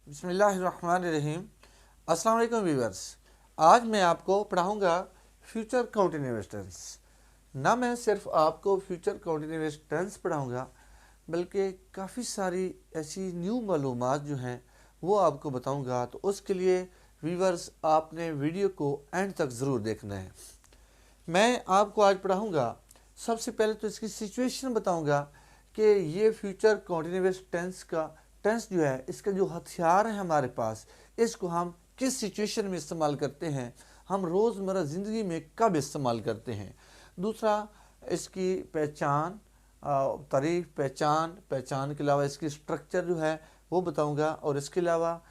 बिस्मिल्लाहिर्रहमानिर्रहीम। अस्सलाम वालेकुम व्यूअर्स। आज मैं आपको पढ़ाऊंगा फ्यूचर कंटिन्यूअस टेंस। ना मैं सिर्फ आपको फ्यूचर कंटिन्यूअस टेंस पढ़ाऊंगा बल्कि काफ़ी सारी ऐसी न्यू मालूमात जो हैं वो आपको बताऊंगा। तो उसके लिए व्यूअर्स आपने वीडियो को एंड तक ज़रूर देखना है। मैं आपको आज पढ़ाऊंगा, सबसे पहले तो इसकी सिचुएशन बताऊंगा कि ये फ्यूचर कंटिन्यूअस टेंस का टेंस जो है, इसका जो हथियार है हमारे पास, इसको हम किस सिचुएशन में इस्तेमाल करते हैं, हम रोज़मर्रा ज़िंदगी में कब इस्तेमाल करते हैं। दूसरा, इसकी पहचान, तारीफ, पहचान के अलावा इसकी स्ट्रक्चर जो है वो बताऊंगा, और इसके अलावा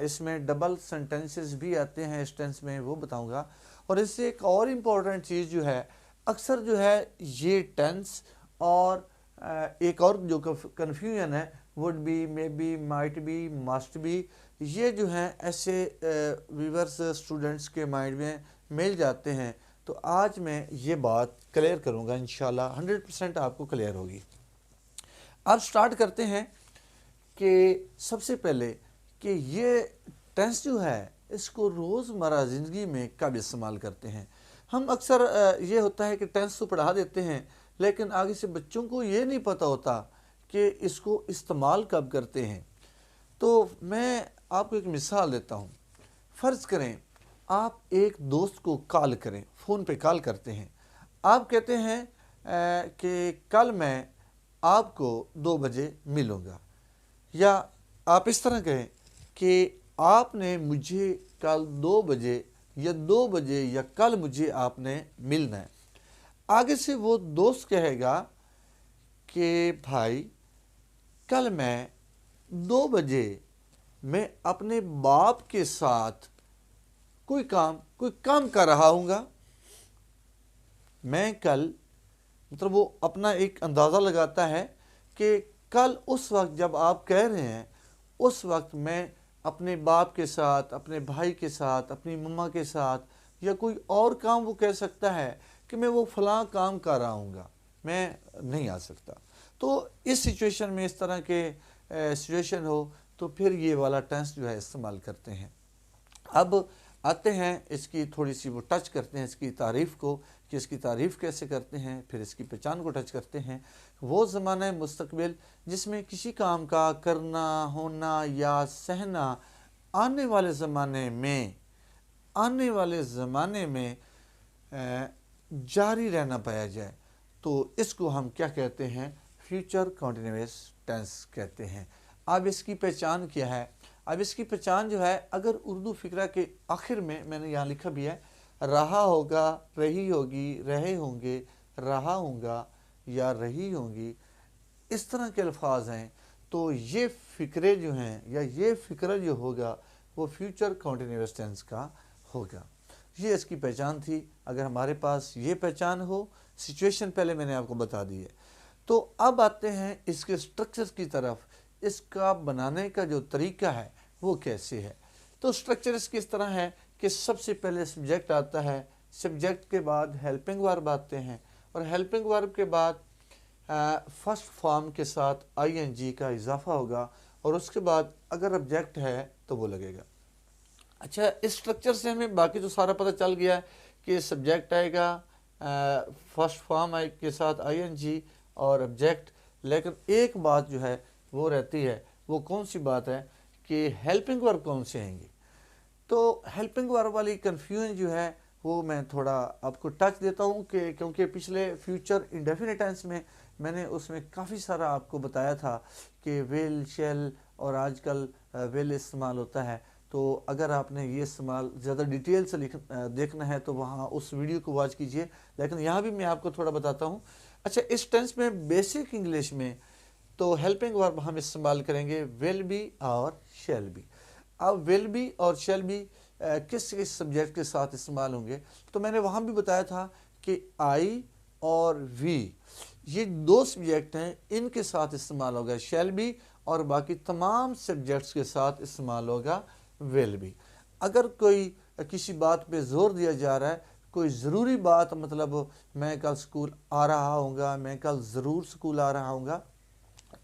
इसमें डबल सेंटेंसेस भी आते हैं इस टेंस में, वो बताऊंगा। और इससे एक और इम्पॉर्टेंट चीज़ जो है, अक्सर जो है ये टेंस और एक और जो कन्फ्यूजन है, would be, may be, might be, must be, ये जो हैं ऐसे व्यूअर्स स्टूडेंट्स के माइंड में मिल जाते हैं। तो आज मैं ये बात क्लियर करूँगा, इंशाल्लाह 100% आपको क्लियर होगी। अब स्टार्ट करते हैं कि सबसे पहले कि ये टेंस जो है इसको रोज़मर्रा ज़िंदगी में कब इस्तेमाल करते हैं। हम अक्सर ये होता है कि टेंस तो पढ़ा देते हैं, लेकिन आगे से बच्चों को ये नहीं पता होता कि इसको इस्तेमाल कब करते हैं। तो मैं आपको एक मिसाल देता हूँ। फ़र्ज़ करें आप एक दोस्त को कॉल करें, फ़ोन पे कॉल करते हैं। आप कहते हैं कि कल मैं आपको 2 बजे मिलूँगा, या आप इस तरह कहें कि आपने मुझे कल 2 बजे या 2 बजे या कल मुझे आपने मिलना है। आगे से वो दोस्त कहेगा कि भाई कल मैं 2 बजे मैं अपने बाप के साथ कोई काम कर रहा हूँगा। मैं कल, मतलब वो अपना एक अंदाज़ा लगाता है कि कल उस वक्त जब आप कह रहे हैं, उस वक्त मैं अपने बाप के साथ, अपने भाई के साथ, अपनी मम्मा के साथ, या कोई और काम वो कह सकता है कि मैं वो फ़लाँ काम कर रहा हूँगा, मैं नहीं आ सकता। तो इस सिचुएशन में, इस तरह के सिचुएशन हो तो फिर ये वाला टेंस जो है इस्तेमाल करते हैं। अब आते हैं इसकी थोड़ी सी वो टच करते हैं इसकी तारीफ़ को, कि इसकी तारीफ़ कैसे करते हैं, फिर इसकी पहचान को टच करते हैं। वो ज़माना मुस्तकबिल जिसमें किसी काम का करना, होना या सहना आने वाले ज़माने में जारी रहना पाया जाए, तो इसको हम क्या कहते हैं, फ्यूचर कंटिन्यूअस टेंस कहते हैं। अब इसकी पहचान क्या है? अब इसकी पहचान जो है, अगर उर्दू फ़िक्रा के आखिर में मैंने यहाँ लिखा भी है, रहा होगा, रही होगी, रहे होंगे, रहा होगा या रही होंगी, इस तरह के अल्फाज हैं, तो ये फ़िक्रे जो हैं या ये फ़िक्र जो होगा वो फ्यूचर कंटिन्यूअस टेंस का होगा। ये इसकी पहचान थी। अगर हमारे पास ये पहचान हो, सिचुएशन पहले मैंने आपको बता दी है। तो अब आते हैं इसके स्ट्रक्चर की तरफ। इसका बनाने का जो तरीका है वो कैसे है। तो स्ट्रक्चर इसकी इस तरह है कि सबसे पहले सब्जेक्ट आता है, सब्जेक्ट के बाद हेल्पिंग वर्ब आते हैं, और हेल्पिंग वर्ब के बाद फर्स्ट फॉर्म के साथ आईएनजी का इजाफा होगा, और उसके बाद अगर ऑब्जेक्ट है तो वो लगेगा। अच्छा, इस स्ट्रक्चर से हमें बाकी तो सारा पता चल गया है कि सब्जेक्ट आएगा, फर्स्ट फॉर्म के साथ आईएनजी और ऑब्जेक्ट। लेकिन एक बात जो है वो रहती है, वो कौन सी बात है कि हेल्पिंग वर्ब कौन से आएंगे। तो हेल्पिंग वर्ब वाली कन्फ्यूजन जो है वो मैं थोड़ा आपको टच देता हूँ, कि क्योंकि पिछले फ्यूचर इंडेफिनिट टेंस में मैंने उसमें काफ़ी सारा आपको बताया था कि विल, शेल, और आजकल विल इस्तेमाल होता है। तो अगर आपने ये इस्तेमाल ज़्यादा डिटेल से देखना है तो वहाँ उस वीडियो को वॉच कीजिए, लेकिन यहाँ भी मैं आपको थोड़ा बताता हूँ। अच्छा, इस टेंस में बेसिक इंग्लिश में तो हेल्पिंग वर्ब हम इस्तेमाल करेंगे विल बी और शेल बी। अब विल बी और शेल बी किस किस सब्जेक्ट के साथ इस्तेमाल होंगे, तो मैंने वहाँ भी बताया था कि आई और वी, ये 2 सब्जेक्ट हैं, इनके साथ इस्तेमाल होगा शेल बी, और बाकी तमाम सब्जेक्ट्स के साथ इस्तेमाल होगा विल बी। अगर कोई किसी बात पे ज़ोर दिया जा रहा है, कोई ज़रूरी बात, मतलब मैं कल स्कूल आ रहा हूँगा, मैं कल ज़रूर स्कूल आ रहा हूँगा,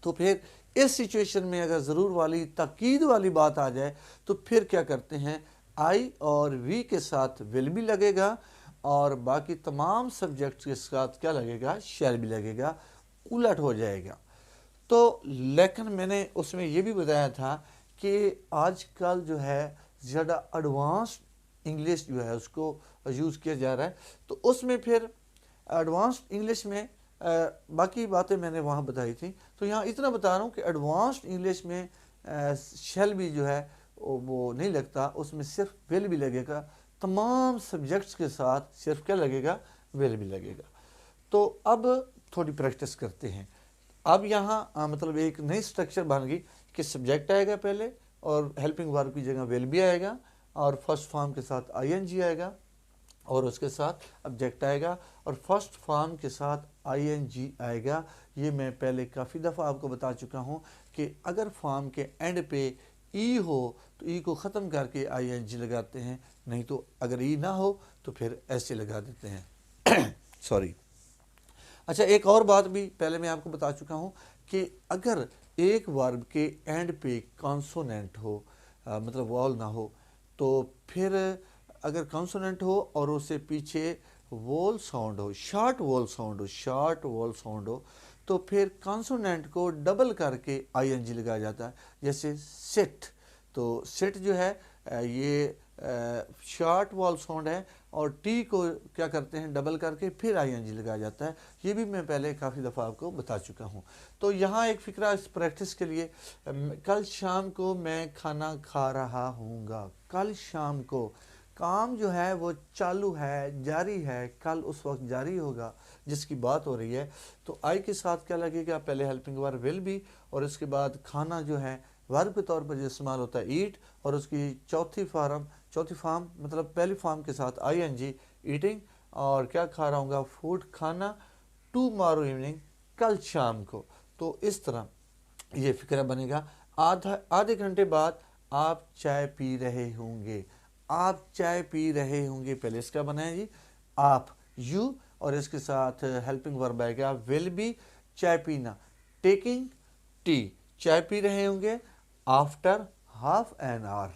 तो फिर इस सिचुएशन में अगर ज़रूर वाली ताकीद वाली बात आ जाए तो फिर क्या करते हैं, आई और वी के साथ विल भी लगेगा और बाकी तमाम सब्जेक्ट्स के साथ क्या लगेगा, शैल भी लगेगा, उलट हो जाएगा। तो लेकिन मैंने उसमें ये भी बताया था कि आजकल जो है ज़्यादा एडवांस्ड इंग्लिश जो है उसको यूज़ किया जा रहा है, तो उसमें फिर एडवांस्ड इंग्लिश में बाकी बातें मैंने वहाँ बताई थी, तो यहाँ इतना बता रहा हूँ कि एडवांस्ड इंग्लिश में शेल भी जो है वो नहीं लगता, उसमें सिर्फ विल भी लगेगा, तमाम सब्जेक्ट्स के साथ सिर्फ क्या लगेगा, विल भी लगेगा। तो अब थोड़ी प्रैक्टिस करते हैं। अब यहाँ मतलब एक नई स्ट्रक्चर बन गई कि सब्जेक्ट आएगा पहले और हेल्पिंग वर्ब की जगह विल भी आएगा और फर्स्ट फॉर्म के साथ आईएनजी आएगा और उसके साथ ऑब्जेक्ट आएगा और फर्स्ट फॉर्म के साथ आईएनजी आएगा। ये मैं पहले काफ़ी दफ़ा आपको बता चुका हूँ कि अगर फॉर्म के एंड पे ई हो तो ई को ख़त्म करके आईएनजी लगाते हैं, नहीं तो अगर ई ना हो तो फिर ऐसे लगा देते हैं। सॉरी। अच्छा, एक और बात भी पहले मैं आपको बता चुका हूँ कि अगर एक वर्ब के एंड पे कॉन्सोनेंट हो, मतलब वॉल ना हो, तो फिर अगर कॉन्सोनेंट हो और उससे पीछे वॉल साउंड हो, शॉर्ट वॉल साउंड हो, शॉर्ट वॉल साउंड हो, तो फिर कॉन्सोनेंट को डबल करके आईएनजी लगाया जाता है। जैसे सिट, तो सिट जो है ये शॉर्ट वॉल साउंड है और टी को क्या करते हैं, डबल करके फिर आईएनजी लगाया जाता है। ये भी मैं पहले काफ़ी दफ़ा आपको बता चुका हूँ। तो यहाँ एक फ़िक्रा इस प्रैक्टिस के लिए, कल शाम को मैं खाना खा रहा हूँगा। कल शाम को काम जो है वो चालू है, जारी है, कल उस वक्त जारी होगा जिसकी बात हो रही है। तो आई के साथ क्या लगेगा, पहले हेल्पिंग वर्ब विल भी और उसके बाद खाना जो है वर्ब के तौर पर जो इस्तेमाल होता है ईट और उसकी चौथी फॉर्म मतलब पहली फॉर्म के साथ आईएनजी ईटिंग और क्या खा रहा हूँगा, फूड, खाना, टुमारो इवनिंग, कल शाम को। तो इस तरह ये फिक्रा बनेगा। आधे घंटे बाद आप चाय पी रहे होंगे। आप चाय पी रहे होंगे, पहले इसका बना है जी आप, यू और इसके साथ हेल्पिंग वर्ब आएगा विल बी, चाय पीना, टेकिंग टी, चाय पी रहे होंगे, आफ्टर हाफ एन आवर,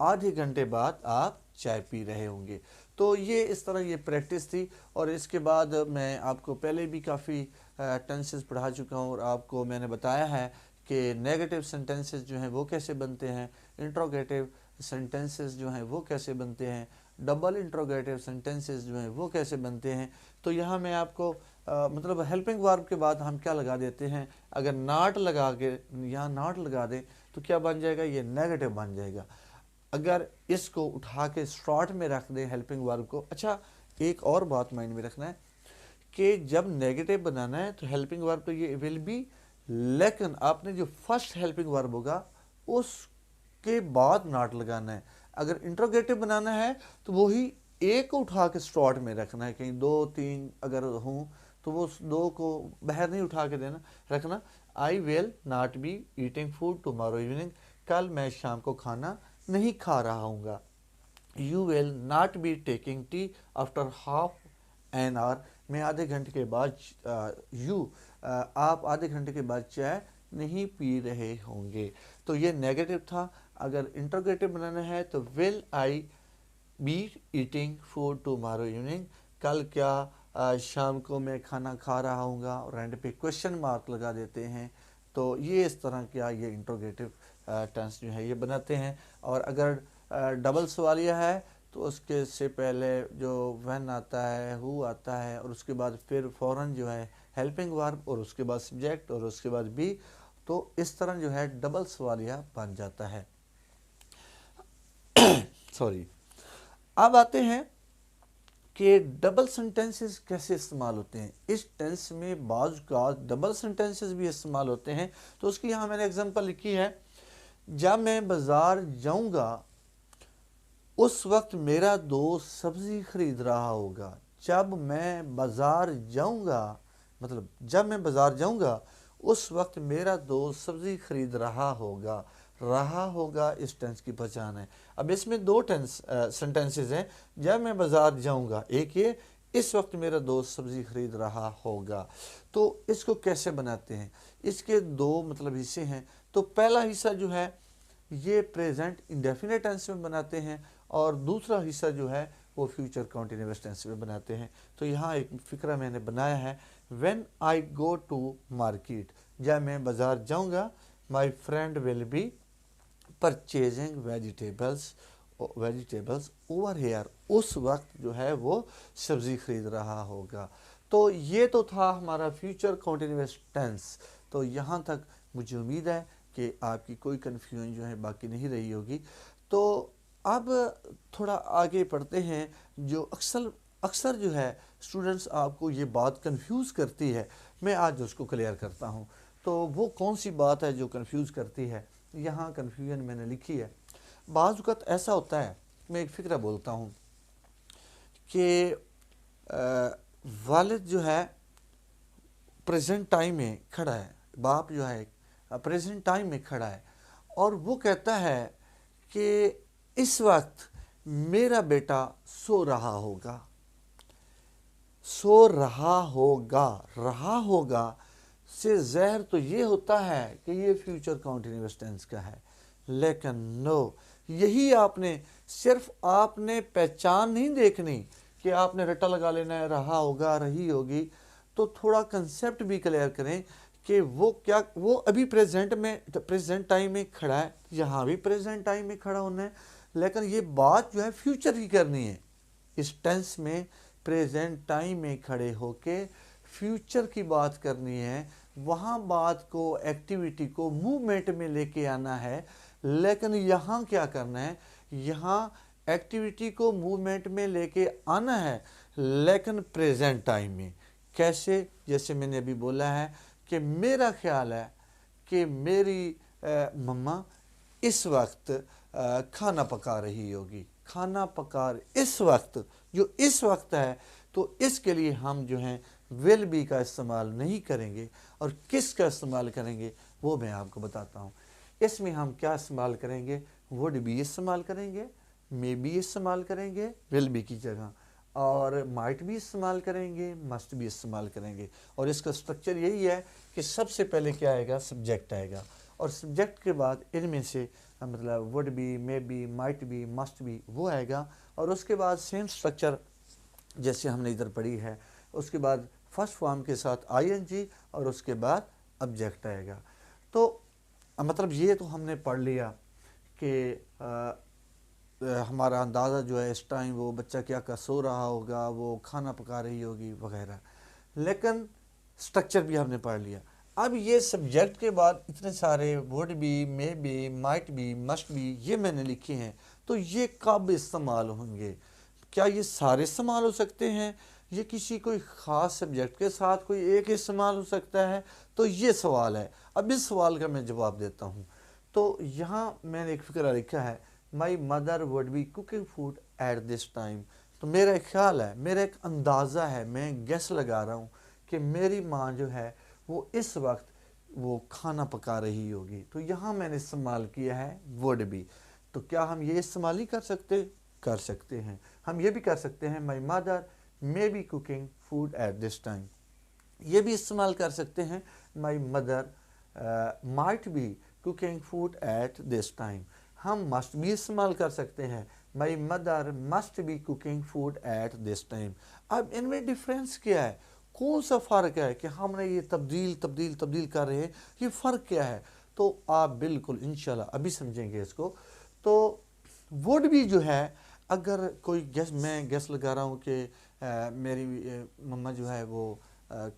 आधे घंटे बाद आप चाय पी रहे होंगे। तो ये इस तरह ये प्रैक्टिस थी और इसके बाद मैं आपको पहले भी काफ़ी टेंसेस पढ़ा चुका हूँ और आपको मैंने बताया है कि नेगेटिव सेंटेंसेस जो हैं वो कैसे बनते हैं, इंट्रोगेटिव सेंटेंसेस जो हैं वो कैसे बनते हैं, डबल इंट्रोगेटिव सेंटेंसेस जो हैं वो कैसे बनते हैं। तो यहाँ मैं आपको मतलब हेल्पिंग वर्ब के बाद हम क्या लगा देते हैं, अगर नॉट लगा के यहाँ नॉट लगा दें तो क्या बन जाएगा, ये नेगेटिव बन जाएगा। अगर इसको उठा के स्टार्ट में रख दें हेल्पिंग वर्ब को। अच्छा, एक और बात माइंड में रखना है कि जब नेगेटिव बनाना है तो हेल्पिंग वर्ब तो ये विल बी, लेकिन आपने जो फर्स्ट हेल्पिंग वर्ब होगा उसके बाद नॉट लगाना है। अगर इंट्रोगेटिव बनाना है तो वही एक को उठा के स्टार्ट में रखना है, कहीं दो तीन अगर हों तो वो दो को बाहर नहीं उठा के देना रखना। I will not be eating food tomorrow evening, कल मैं शाम को खाना नहीं खा रहा हूँगा। You will not be taking tea after half an hour, मैं आधे घंटे के बाद आप आधे घंटे के बाद चाय नहीं पी रहे होंगे। तो ये नेगेटिव था। अगर इंट्रोगेटिव बनाना है तो will I B eating food tomorrow evening, कल क्या शाम को मैं खाना खा रहा हूँगा और एंड पे क्वेश्चन मार्क लगा देते हैं। तो ये इस तरह क्या ये इंट्रोगेटिव टेंस जो है ये बनाते हैं। और अगर डबल सवालिया है तो उसके से पहले जो व्हेन आता है, हु आता है और उसके बाद फिर फौरन जो है हेल्पिंग वर्ब और उसके बाद सब्जेक्ट और उसके बाद बी। तो इस तरह जो है डबल सवालिया बन जाता है। सॉरी। अब आते हैं कि डबल सेंटेंसेस कैसे इस्तेमाल होते हैं। इस टेंस में बाज़ का डबल सेंटेंसेस भी इस्तेमाल होते हैं। तो उसकी यहाँ मैंने एग्जांपल लिखी है, जब मैं बाज़ार जाऊँगा उस वक्त मेरा दोस्त सब्ज़ी खरीद रहा होगा। जब मैं बाज़ार जाऊँगा, मतलब जब मैं बाज़ार जाऊँगा उस वक्त मेरा दोस्त सब्ज़ी खरीद रहा होगा इस टेंस की पहचान है। अब इसमें दो सेंटेंसेस हैं। जब मैं बाज़ार जाऊँगा एक ये, इस वक्त मेरा दोस्त सब्ज़ी ख़रीद रहा होगा। तो इसको कैसे बनाते हैं, इसके दो मतलब हिस्से हैं। तो पहला हिस्सा जो है ये प्रेजेंट इंडेफिनिट टेंस में बनाते हैं, और दूसरा हिस्सा जो है वो फ्यूचर कंटीन्यूअस टेंस में बनाते हैं। तो यहाँ एक फ़िक्रा मैंने बनाया है, when I go to market, जब मैं बाज़ार जाऊँगा, my friend will be purchasing vegetables over here, उस वक्त जो है वो सब्ज़ी ख़रीद रहा होगा। तो ये तो था हमारा फ्यूचर कंटीन्यूअस टेंस। तो यहाँ तक मुझे उम्मीद है कि आपकी कोई कन्फ्यूजन जो है बाकी नहीं रही होगी। तो अब थोड़ा आगे पढ़ते हैं। जो अक्सर जो है स्टूडेंट्स आपको ये बात कंफ्यूज करती है, मैं आज उसको क्लियर करता हूँ। तो वो कौन सी बात है जो कंफ्यूज करती है, यहाँ कन्फ्यूजन मैंने लिखी है। बाज़ वक़्त ऐसा होता है, मैं एक फ़िक्रा बोलता हूँ कि वालिद जो है प्रेजेंट टाइम में खड़ा है, बाप जो है प्रेजेंट टाइम में खड़ा है, और वो कहता है कि इस वक्त मेरा बेटा सो रहा होगा। रहा होगा से ज़हर तो ये होता है कि ये फ्यूचर कंटीन्यूअस टेंस का है, लेकिन नो, यही आपने सिर्फ आपने पहचान नहीं देखनी कि आपने रट्टा लगा लेना है, रहा होगा, रही होगी। तो थोड़ा कंसेप्ट भी क्लियर करें कि वो अभी प्रेजेंट टाइम में खड़ा है, यहाँ भी प्रेजेंट टाइम में खड़ा होना है, लेकिन ये बात जो है फ्यूचर की करनी है। इस टेंस में प्रेजेंट टाइम में खड़े होके फ्यूचर की बात करनी है, वहाँ बात को, एक्टिविटी को मूवमेंट में लेके आना है। लेकिन यहाँ क्या करना है, यहाँ एक्टिविटी को मूवमेंट में लेके आना है, लेकिन प्रेजेंट टाइम में। कैसे? जैसे मैंने अभी बोला है कि मेरा ख्याल है कि मेरी मम्मा इस वक्त खाना पका रही होगी। खाना पका इस वक्त, जो इस वक्त है, तो इसके लिए हम जो हैं विल बी का इस्तेमाल नहीं करेंगे, और किस का इस्तेमाल करेंगे वो मैं आपको बताता हूँ। इसमें हम क्या इस्तेमाल करेंगे, वुड बी इस्तेमाल करेंगे, मे बी इस्तेमाल करेंगे विल बी की जगह, और माइट भी इस्तेमाल करेंगे, मस्ट भी इस्तेमाल करेंगे। और इसका स्ट्रक्चर यही है कि सबसे पहले क्या आएगा, सब्जेक्ट आएगा, और सब्जेक्ट के बाद इनमें से मतलब would be, may be, might be, must be वो आएगा, और उसके बाद सेम स्ट्रक्चर जैसे हमने इधर पढ़ी है, उसके बाद फर्स्ट फॉर्म के साथ आईएनजी, और उसके बाद ऑब्जेक्ट आएगा। तो मतलब ये तो हमने पढ़ लिया कि हमारा अंदाज़ा जो है इस टाइम वो बच्चा क्या कर सो रहा होगा, वो खाना पका रही होगी वगैरह, लेकिन स्ट्रक्चर भी हमने पढ़ लिया। अब ये सब्जेक्ट के बाद इतने सारे would be, may be, might be, must be ये मैंने लिखे हैं, तो ये कब इस्तेमाल होंगे? क्या ये सारे इस्तेमाल हो सकते हैं, ये किसी कोई ख़ास सब्जेक्ट के साथ कोई एक इस्तेमाल हो सकता है? तो ये सवाल है। अब इस सवाल का मैं जवाब देता हूँ। तो यहाँ मैंने एक फ़िक्रा लिखा है, my mother would be cooking food at this time. तो मेरा एक ख्याल है, मेरा एक अंदाज़ा है, मैं गेस लगा रहा हूँ कि मेरी माँ जो है वो इस वक्त वो खाना पका रही होगी। तो यहाँ मैंने इस्तेमाल किया है वुड बी। तो क्या हम ये इस्तेमाल ही कर सकते हैं? हम ये भी कर सकते हैं, my mother may be cooking food at this time. ये भी इस्तेमाल कर सकते हैं, my mother might be cooking food at this time. हम मस्ट भी इस्तेमाल कर सकते हैं, my mother must be cooking food at this time. अब इनमें डिफरेंस क्या है, कौन सा फ़र्क है कि हमने ये तब्दील कर रहे हैं, ये फ़र्क क्या है? तो आप बिल्कुल इंशाल्लाह अभी समझेंगे इसको। तो वुड भी जो है, अगर कोई मैं गेस लगा रहा हूँ कि मेरी मम्मा जो है वो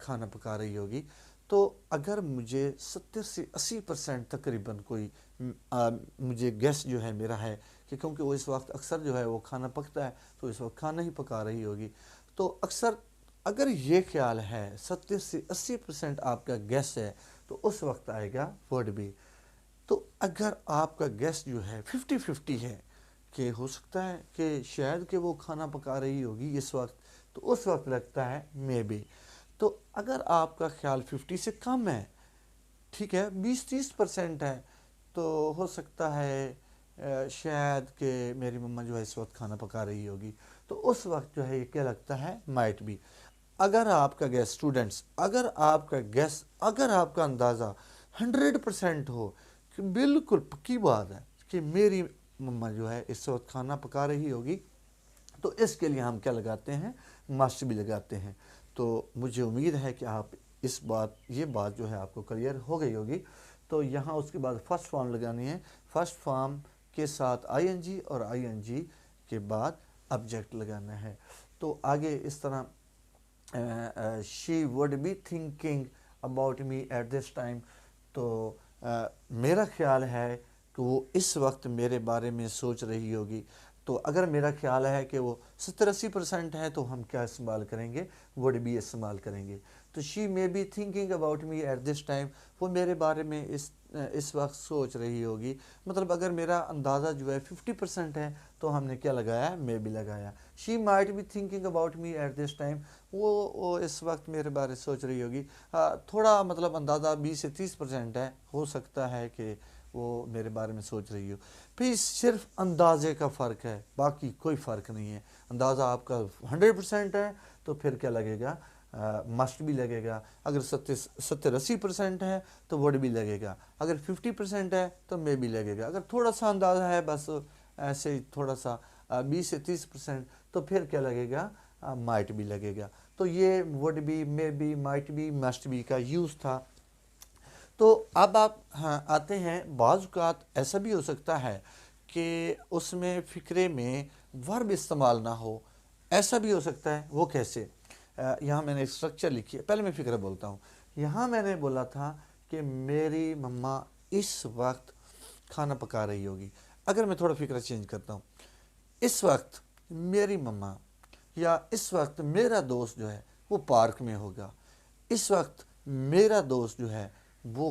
खाना पका रही होगी, तो अगर मुझे 70 से 80% तकरीबन कोई मुझे गेस जो है मेरा है कि क्योंकि वो इस वक्त अक्सर जो है वो खाना पकता है, तो इस वक्त खाना ही पका रही होगी। तो अक्सर अगर ये ख्याल है, 70 से 80% आपका गेस है, तो उस वक्त आएगा वुड बी। तो अगर आपका गेस जो है 50-50 है कि हो सकता है कि शायद कि वो खाना पका रही होगी इस वक्त, तो उस वक्त लगता है मे बी। तो अगर आपका ख्याल 50 से कम है, ठीक है, 20-30% है, तो हो सकता है शायद कि मेरी मम्मा जो है इस वक्त खाना पका रही होगी। تو اس وقت جو ہے یہ کیا لگتا ہے مائٹ بی. اگر آپ کا گیس اسٹوڈنٹس، اگر آپ کا گیس، اگر آپ کا اندازہ 100% ہو کہ بالکل پکی بات ہے کہ میری مما جو ہے اس وقت کھانا پکا رہی ہوگی، تو اس کے لیے ہم کیا لگاتے ہیں، مسٹ بھی لگاتے ہیں. تو مجھے امید ہے کہ آپ یہ بات جو ہے آپ کو کلیئر ہو گئی ہوگی. تو یہاں اس کے بعد فرسٹ فارم لگانی ہے، فرسٹ فارم کے ساتھ آئی این جی اور آئی این جی کے بعد آبجیکٹ لگانا ہے. تو آگے اس طرح she would be thinking about me at this time. تو میرا خیال ہے کہ وہ اس وقت میرے بارے میں سوچ رہی ہوگی. تو اگر میرا خیال ہے کہ وہ 70-80% ہے تو ہم کیا استعمال کریں گے، وڈ بی استعمال کریں گے. تو she may be thinking about me at this time, وہ میرے بارے میں اس وقت سوچ رہی ہوگی. مطلب اگر میرا اندازہ جو ہے 50% ہے تو ہم نے کیا لگایا، مے بی لگایا. She might be thinking about me at this time, وہ اس وقت میرے بارے سوچ رہی ہوگی. تھوڑا مطلب اندازہ 20 سے 30% ہے، ہو سکتا ہے کہ وہ میرے بارے میں سوچ رہی ہو. پھر صرف اندازے کا فرق ہے، باقی کوئی فرق نہیں ہے. اندازہ آپ کا 100% ہے تو پھر کیا لگے گا، مسٹ بھی لگے گا. اگر 70-80% ہے تو وڈ بھی لگے گا. اگر 50% ہے تو مے بھی لگے گا. اگر تھوڑا سا اندازہ ہے، بس ایسے ہی تھوڑا سا 20 سے 30%، تو پھر کیا لگے گا، مائٹ بھی لگے گا. تو یہ وڈ بھی، مے بھی، مائٹ بھی، مسٹ بھی کا یوز تھا. تو اب آپ آتے ہیں، بعض اوقات ایسا بھی ہو سکتا ہے کہ اس میں فقرے میں ورب استعمال نہ ہو. ایسا بھی ہو سکتا ہے. وہ کیسے؟ یہاں میں نے اسٹرکچر لکھی ہے، پہلے میں فقرہ بولتا ہوں. یہاں میں نے بولا تھا کہ میری مما اس وقت کھانا پکا رہی ہوگی. اگر میں تھوڑا فقرہ چینج کرتا ہوں، اس وقت میری مما یا اس وقت میرا دوست جو ہے وہ پارک میں ہوگا. اس وقت میرا دوست جو ہے وہ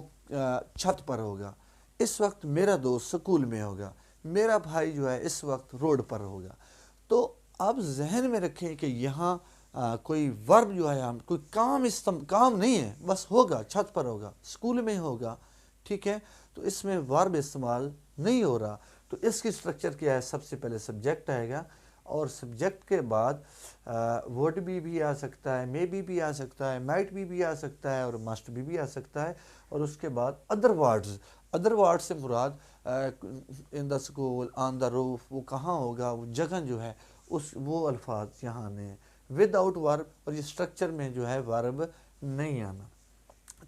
چھت پر ہوگا. اس وقت میرا دوست سکول میں ہوگا. میرا بھائی جو ہے اس وقت روڈ پر ہوگا. تو آپ ذہن میں رکھیں کہ یہاں کوئی ورب جو ہے، کوئی کام نہیں ہے، بس ہوگا، چھت پر ہوگا، سکول میں ہوگا. ٹھیک ہے، تو اس میں ورب استعمال نہیں ہو رہا. تو اس کی سٹرکچر کیا ہے، سب سے پہلے سبجیکٹ آئے گا، اور سبجیکٹ کے بعد وڈ بھی آ سکتا ہے، مے بھی آ سکتا ہے، مائٹ بھی آ سکتا ہے، اور مسٹ بھی آ سکتا ہے. اور اس کے بعد ادر ورڈز سے مراد ان دا اسکول، آن دا روف، وہ کہاں ہوگا، وہ جگہ جو ہے، وہ الفاظ یہاں آنے ہیں ود آؤٹ ورب. اور یہ سٹرکچر میں جو ہے ورب نہیں آنا.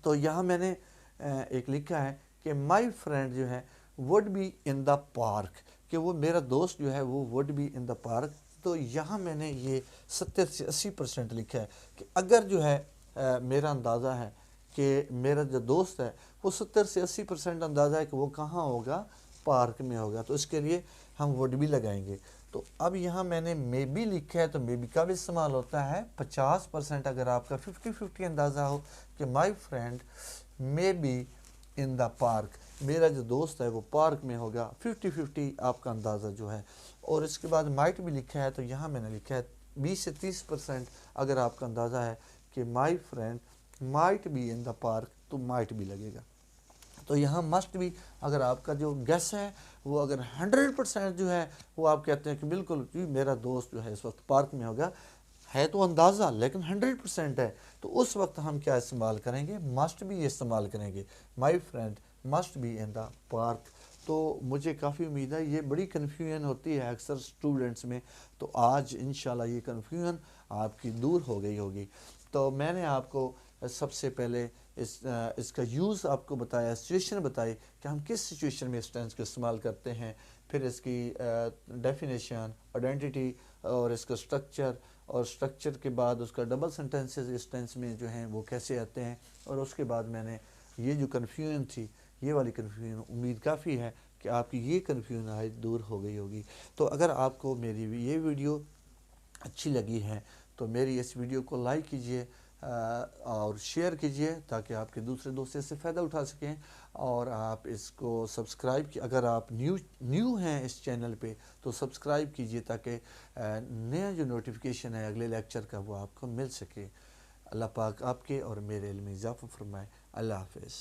تو یہاں میں نے ایک لکھا ہے کہ مائی فرینڈ جو ہے would be in the park, کہ وہ میرا دوست جو ہے وہ would be in the park. تو یہاں میں نے یہ 70-80% لکھا ہے کہ اگر جو ہے میرا اندازہ ہے کہ میرا جو دوست ہے وہ 70-80% اندازہ ہے کہ وہ کہاں ہوگا، پارک میں ہوگا. تو اس کے لیے ہم وڈ بھی لگائیں گے. تو اب یہاں میں نے مے بی لکھا ہے، تو مے بی کا بھی استعمال ہوتا ہے 50%. اگر آپ کا 50-50 اندازہ ہو کہ my friend may be in the park, میرا جو دوست ہے وہ پارک میں ہوگا، 50-50 آپ کا اندازہ جو ہے. اور اس کے بعد مائٹ بھی لکھا ہے، تو یہاں میں نے لکھا ہے 20-30%. اگر آپ کا اندازہ ہے کہ my friend might be in the park, تو مائٹ بھی لگے گا. تو یہاں مسٹ بھی، اگر آپ کا جو گیس ہے وہ اگر 100% جو ہے وہ آپ کہتے ہیں کہ بالکل میرا دوست جو ہے اس وقت پارک میں ہوگا، ہے تو اندازہ لیکن 100% ہے، تو اس وقت ہم کیا استعمال کریں گے، مسٹ بھی استعمال کریں گے. My friend must be in the park. تو مجھے کافی امید ہے، یہ بڑی کنفیوژن ہوتی ہے اکثر اسٹوڈنٹس میں، تو آج انشاءاللہ یہ کنفیوژن آپ کی دور ہو گئی ہوگی. تو میں نے آپ کو سب سے پہلے اس کا یوز آپ کو بتایا، سچویشن بتائی کہ ہم کس سچویشن میں اس ٹینس کو استعمال کرتے ہیں. پھر اس کی ڈیفینیشن، آئیڈینٹی، اور اس کا سٹرکچر، اور سٹرکچر کے بعد اس کا ڈبل سینٹینسز اس ٹینس میں جو ہیں وہ کیسے آتے ہیں. اور اس کے بعد میں نے یہ جو کنفیوژن تھی، یہ والی کنفیوژن، امید کافی ہے کہ آپ کی یہ کنفیوژن آج دور ہو گئی ہوگی. تو اگر آپ کو میری یہ ویڈیو اچھی لگی ہے تو میری اس ویڈیو کو لائک کیجئے اور شیئر کیجئے تاکہ آپ کے دوسرے دوست اس سے فائدہ اٹھا سکیں. اور آپ اس کو سبسکرائب، اگر آپ نیو ہیں اس چینل پہ تو سبسکرائب کیجئے تاکہ نیا جو نوٹیفیکیشن ہے اگلے لیکچر کا وہ آپ کو مل سکے. اللہ پاک آپ کے اور میرے علم میں اضافہ فرمائے. اللہ حافظ.